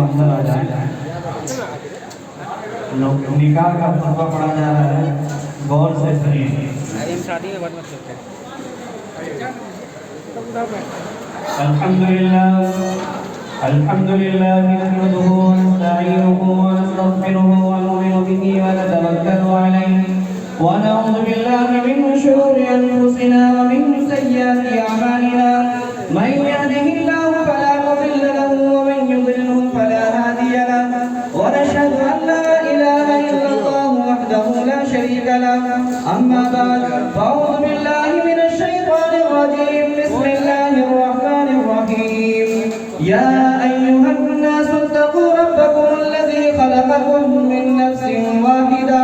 اندر آ جائیں. نکاح کا فتویٰ پڑھا جا رہا ہے, غور سے سنیے. الحمد لله نحمده ونستعينه ونستغفره ونؤمن به ونتوكل عليه ونعوذ بالله من شرور أنفسنا ومن سيئات أعمالنا من يهده الله فلا مضل له ومن يضلله فلا هادي له ونشهد أن لا إله إلا الله وحده لا شريك له. أما بعد فأعوذ بالله من الشيطان الرجيم. بسم الله الرحمن الرحيم. يا أيها الناس اتقوا ربكم الذي خلقكم من نفس واحدة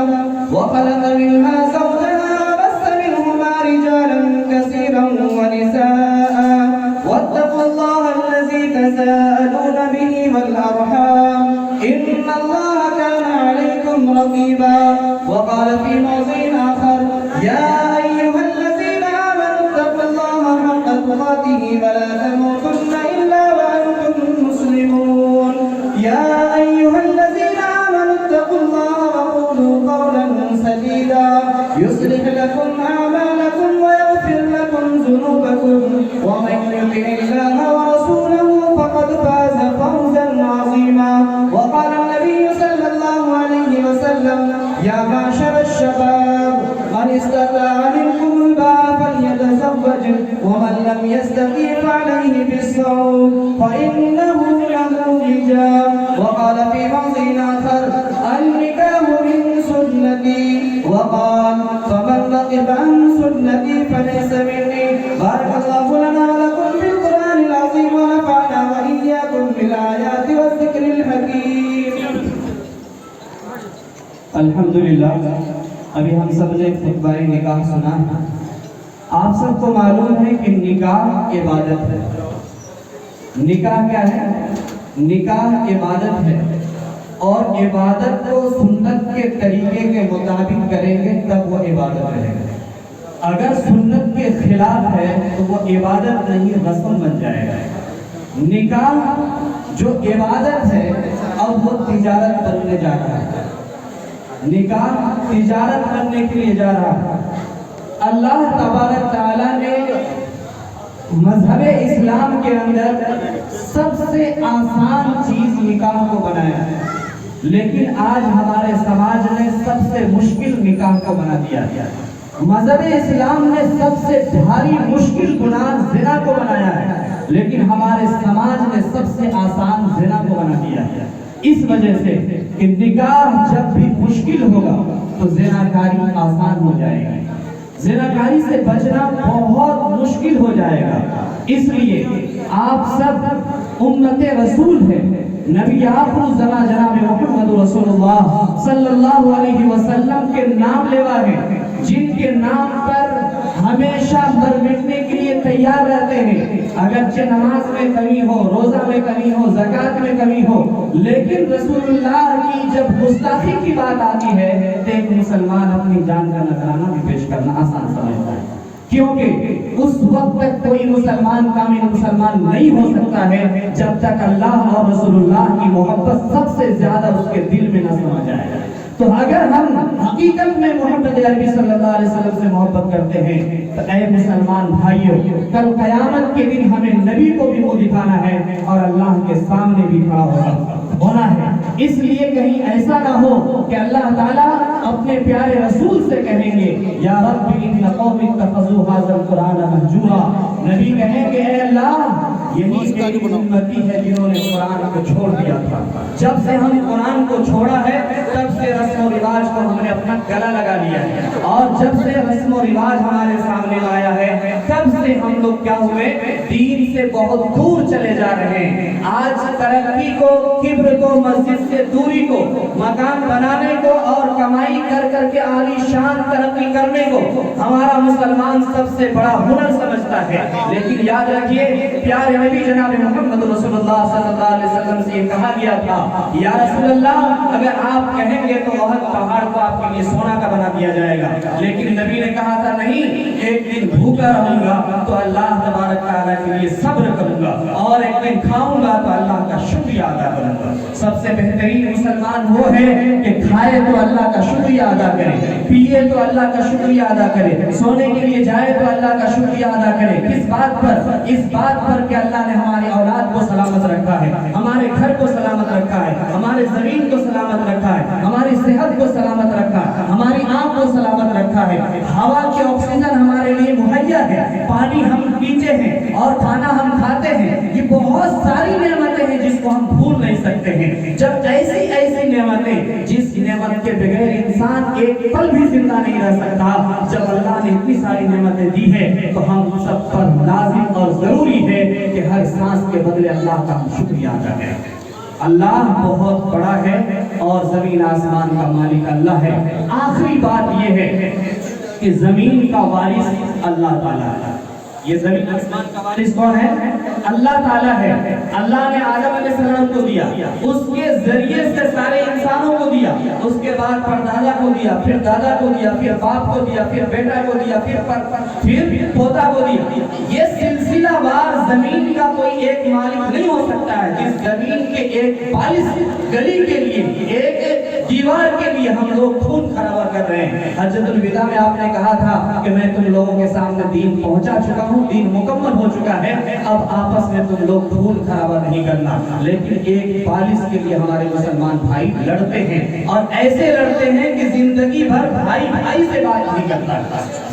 وخلق منها زوجها وبث منهما رجالا كثيرا ونساء واتقوا الله الذي تساءلون به والأرحام إن الله كان عليكم رقيبا. وقال في موضع آخر يا أيها الذين آمنوا اتقوا الله حق تقاته ولا تموتن إلا وأنتم مسلمون. يا أيها الذين آمنوا اتقوا الله وقولوا قولا سديدا يصلح لكم أعمالكم ويغفر لكم ذنوبكم ومن يطع الله ورسوله فقد فاز فوزا عظيما. وقال النبي صلى الله عليه وسلم يا معشر الشباب من استطاع منكم الباء فليتزوج ومن لم يستطع فعليه بالصوم فإنه له وجاء. وقال في موضع آخر النكاح من سنتي وقال فمن رغب عن سنتي فليس مني. بارك الله لنا ولكم في القرآن العظيم ونفعنا وإياكم بالآيات والذكر الحكيم. الحمدللہ ابھی ہم سب نے خطبہ نکاح سنا. آپ سب کو معلوم ہے کہ نکاح عبادت ہے. نکاح کیا ہے؟ نکاح عبادت ہے اور عبادت کو سنت کے طریقے کے مطابق کریں گے تب وہ عبادت رہے گا. اگر سنت کے خلاف ہے تو وہ عبادت نہیں, رسم بن جائے گا. نکاح جو عبادت ہے اب وہ تجارت بننے جا رہا ہے. نکاح تجارت کرنے کے لیے جا رہا ہے. اللہ تبارک تعالیٰ نے مذہب اسلام کے اندر سب سے آسان چیز نکاح کو بنایا ہے, لیکن آج ہمارے سماج نے سب سے مشکل نکاح کو بنا دیا ہے. مذہب اسلام نے سب سے بھاری مشکل گناہ زنا کو بنایا ہے, لیکن ہمارے سماج نے سب سے آسان زنا کو بنا دیا ہے. اس وجہ سے کہ نکاح جب بھی مشکل ہوگا تو زناکاری آسان ہو جائے گی. زناکاری سے بچنا بہت مشکل ہو جائے گا. اس لیے آپ سب امت رسول ہیں, نبی آخر الزمان جناب محمد رسول اللہ صلی اللہ علیہ وسلم کے نام لیوا ہیں, جن کے نام پر ہمیشہ مر مٹنے کے لیے تیار رہتے ہیں. اگرچہ نماز میں کمی ہو, روزہ میں کمی ہو, زکوٰۃ میں کمی ہو, لیکن رسول اللہ کی جب گستاخی کی بات آتی ہے تو ایک مسلمان اپنی جان کا نذرانہ بھی پیش کرنا آسان سمجھتا ہے, کیونکہ اس وقت تک کوئی مسلمان کامل مسلمان نہیں ہو سکتا ہے جب تک اللہ اور رسول اللہ کی محبت سب سے زیادہ اس کے دل میں نہ سما جائے. تو اگر ہم حقیقت میں محمد عربی صلی اللہ علیہ وسلم سے محبت کرتے ہیں تو اے مسلمان بھائیوں, کل قیامت کے دن ہمیں نبی کو بھی منہ دکھانا ہے اور اللہ کے سامنے بھی کھڑا ہونا ہے. اس لیے کہیں ایسا نہ ہو کہ اللہ تعالیٰ اپنے پیارے رسول سے کہیں گے یا رب ان قوم اتخذوا ھذا القرآن مہجورا. نبی کہیں گے اے اللہ یہی میری امتی ہے جنہوں نے قرآن کو چھوڑ دیا تھا. جب سے ہم قرآن کو چھوڑا ہے تب سے رسم و رواج کو ہم نے اپنا گلا لگا لیا ہے, اور جب سے رسم و رواج ہمارے سامنے آیا ہے تب سے ہم لوگ کیا ہوئے, دین سے بہت دور چلے جا رہے ہیں. آج ترقی کو, کبر کو, مسجد سے دوری کو, مکان بنانے کو اور کمائی کر کر کے عالی شان ترقی کرنے کو ہمارا مسلمان سب سے بڑا ہنر سمجھتا ہے. لیکن یاد رکھیے پیارے نبی جناب محمد رسول اللہ صلی اللہ علیہ وسلم سے یہ کہا گیا تھا یا رسول اللہ اگر آپ کہیں گے تو احد پہاڑ کو آپ کے لیے سونا کا بنا دیا جائے گا، لیکن نبی نے کہا تھا نہیں، ایک دن بھوکا رہوں گا تو اللہ تبارک تعالیٰ کے لیے صبر کروں گا، اور ایک دن کھاؤں گا تو اللہ کا شکریہ ادا کروں گا۔ سب سے بہترین مسلمان وہ ہے کہ کھائے تو اللہ کا شکریہ ادا کرے، پیے تو اللہ کا شکریہ ادا کرے، سونے کے لیے جائے تو اللہ کا شکریہ ادا کرے۔ کس بات پر؟ اس بات پر کہ اللہ نے ہماری اولاد کو سلامت رکھا ہے، ہمارے گھر کو سلامت رکھا ہے، ہمارے زمین کو سلامت رکھا ہے، ہماری صحت کو سلامت رکھا ہے، ہماری آنکھ کو سلامت رکھا ہے، ہوا کی آکسیجن ہمارے لیے مہیا ہے، پانی ہم پیتے ہیں اور کھانا ہم کھاتے ہیں۔ یہ بہت ساری نعمتیں ہیں جس کو ہم بھول نہیں سکتے ہیں۔ جب ایسی ایسی نعمتیں جس نعمت کے بغیر انسان ایک پل بھی زندہ نہیں رہ سکتا، جب اللہ نے اتنی ساری نعمتیں دی ہے تو ہم سب پر لازم اور ضروری ہے کہ ہر سانس کے بدلے اللہ کا ہم شکریہ ادا کریں۔ اللہ بہت بڑا ہے اور زمین آسمان کا مالک اللہ ہے۔ آخری بات یہ ہے کہ زمین کا وارث اللہ تعالیٰ ہے۔ یہ زمین آسمان کا وارث کون ہے؟ اللہ تعالیٰ ہے۔ اللہ نے آدم علیہ السلام کو دیا، اس کے ذریعے سے سارے انسانوں کو دیا، اس کے بعد پردادا کو دیا، پھر دادا کو دیا، پھر باپ کو دیا، پھر بیٹا کو دیا، پھر پوتا کو دیا۔ یہ سلسلہ وار زمین کا کوئی ایک مالک نہیں ہو سکتا ہے۔ جس زمین کے ایک 42 گلی کے لیے، ایک دیوار کے لیے ہم لوگ خون خرابہ کر رہے ہیں۔ حجۃ الوداع میں آپ نے کہا تھا کہ میں تم لوگوں کے سامنے دین پہنچا چکا ہوں، دین مکمل ہو چکا ہے، اب آپس میں تم لوگ خون خرابہ نہیں کرنا۔ لیکن ایک 42 کے لیے ہمارے مسلمان بھائی لڑتے ہیں، اور ایسے لڑتے ہیں کہ زندگی بھر بھائی بھائی سے بات نہیں کرتا،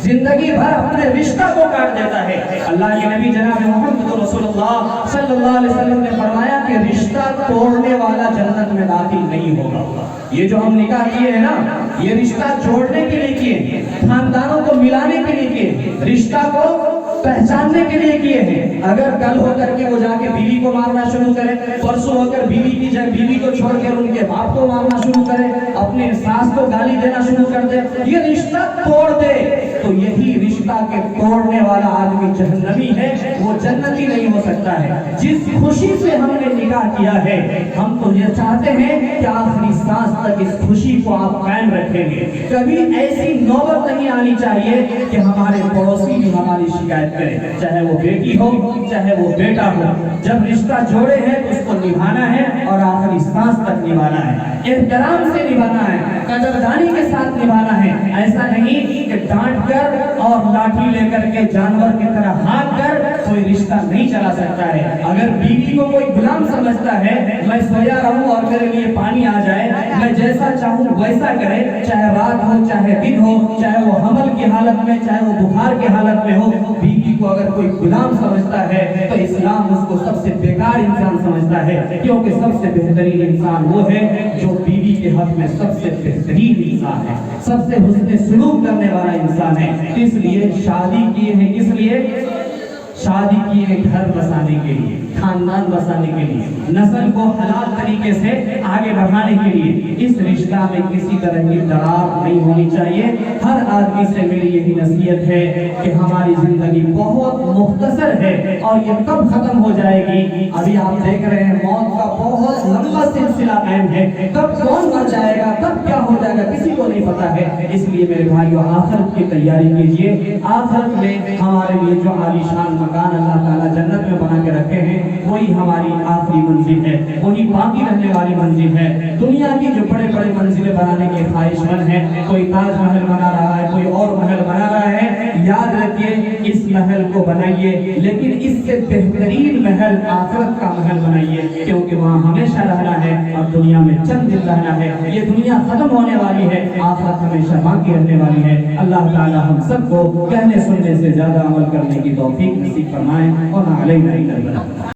زندگی بھر اپنے رشتہ کو کاٹ دیتا ہے۔ اللہ کے نبی جناب محمد رسول اللہ صلی اللہ علیہ وسلم نے فرمایا کہ رشتہ توڑنے والا جنت میں داخل نہیں ہوگا۔ یہ جو ہم نکاح کیے ہیں نا، یہ رشتہ جوڑنے کے لیے کیے ہیں، خاندانوں کو ملانے کے لیے کیے ہیں، رشتہ کو پہچاننے کے لیے کیے ہیں۔ اگر کل ہو کر کے وہ جا کے بیوی کو مارنا شروع کرے، پرسوں ہو کر بیوی کو چھوڑ کر ان کے باپ کو مارنا شروع کرے، اپنے ساس کو گالی دینا شروع کر دے، یہ رشتہ توڑ دے، تو یہی رشتہ کے توڑنے والا آدمی جہنمی ہے، وہ جنتی نہیں ہو سکتا ہے۔ جس خوشی سے ہم نے نکاح کیا ہے، ہم تو یہ چاہتے ہیں کہ آخری سانس تک اس خوشی کو آپ قائم رکھیں گے۔ کبھی ایسی نوبت نہیں آنی چاہیے کہ ہمارے پڑوسی بھی ہماری شکایت کرے، چاہے وہ بیٹی ہو چاہے وہ بیٹا ہو۔ جب رشتہ جوڑے ہیں تو اس کو نبھانا ہے اور آخری سانس تک نبھانا ہے، احترام سے نبھانا ہے، قدردانی کے ساتھ نبھانا ہے۔ ایسا نہیں کہ ڈانٹ کر اور لاٹھی لے کر کے جانور کی طرح ہانک کر کوئی رشتہ نہیں چلا سکتا ہے۔ اگر بیوی کو کوئی غلام سمجھتا ہے، میں سویا رہوں اور میرے لیے پانی آ جائے، میں جیسا چاہوں ویسا کرے، چاہے رات ہو چاہے دن ہو، چاہے وہ حمل کی حالت میں چاہے وہ بخار کی حالت میں ہو، بیوی کو اگر کوئی غلام سمجھتا ہے تو اسلام اس کو سب سے بیکار انسان سمجھتا ہے، کیونکہ سب سے بہترین انسان وہ ہے جو بیوی کے حق میں سب سے بہترین انسان ہے، سب سے حسن سلوک کرنے والا انسان ہے۔ اس لیے شادی کیے ہیں، کس لیے شادی کیے ہیں؟ گھر بسانے کے لیے، خاندان بسانے کے لیے، نسل کو حلال طریقے سے آگے بڑھانے کے لیے۔ اس رشتہ میں کسی طرح کی دراڑ نہیں ہونی چاہیے۔ ہر آدمی سے میری یہی نصیحت ہے کہ ہماری زندگی بہت مختصر ہے اور یہ کب ختم ہو جائے گی؟ ابھی آپ دیکھ رہے ہیں موت کا بہت لمبا سلسلہ قائم ہے، کب کون مر جائے گا، کب کیا ہو جائے گا، کسی کو نہیں پتا ہے۔ اس لیے میرے بھائیو آخرت کی تیاری کیجئے۔ آخرت میں ہمارے لیے جو عالی شان مکان اللہ تعالیٰ جنت میں بنا کے رکھے ہیں، وہی ہماری آخری منزل ہے، وہی باقی رہنے والی منزل ہے۔ دنیا کی جو بڑے بڑے منزلیں بنانے کے خواہش مند ہیں، کوئی تاج محل بنا رہا ہے، کوئی اور محل بنا رہا ہے، یاد رکھیے اس محل کو بنائیے، لیکن اس سے بہترین محل آخرت کا محل بنائیے، کیونکہ وہاں ہمیشہ رہنا ہے اور دنیا میں چند دن رہنا ہے۔ یہ دنیا ختم ہونے والی ہے، آخرت ہمیشہ باقی رہنے والی ہے۔ اللہ تعالیٰ ہم سب کو کہنے سننے سے زیادہ عمل کرنے کی توفیق نصیب فرمائے، اور علینا